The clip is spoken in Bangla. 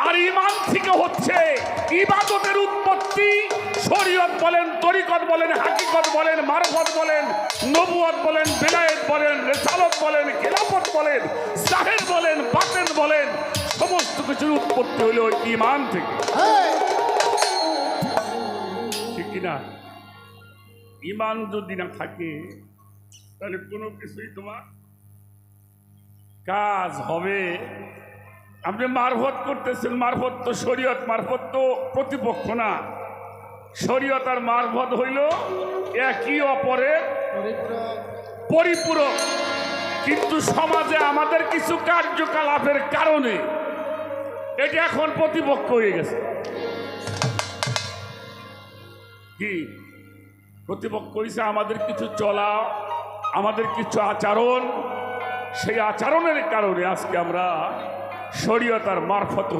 আর ঈমান থেকে হচ্ছে ইবাদতের উৎপত্তি। শরীয়ত বলেন, তরিকত বলেন, হাকিকত বলেন, মারফত বলেন, নবুয়ত বলেন, বেলায়েত বলেন, রিসালত বলেন, খিলাফত বলেন, জাহির বলেন, বাতিন বলেন, সমস্ত কিছুর উৎপত্তি হলো ঈমান থেকে। ঠিক কিনা? ঈমান যদি না থাকে তাহলে কোনো কিছুই তোমার কাজ হবে। আপনি মারফত করতেছেন, মারফত তো শরীয়ত, মারফত তো প্রতিপক্ষ না। শরীয়ত আর মারফত হইল একই অপরের পরিপূরক। কিন্তু সমাজে আমাদের কিছু কার্যকলাপের কারণে এটা এখন প্রতিপক্ষ হয়ে গেছে। কি প্রতিপক্ষ হয়েছে? আমাদের কিছু চলা, আমাদের কিছু আচরণ, সেই আচরণের কারণে আজকে আমরা শরীয়ত আর মারফত হয়ে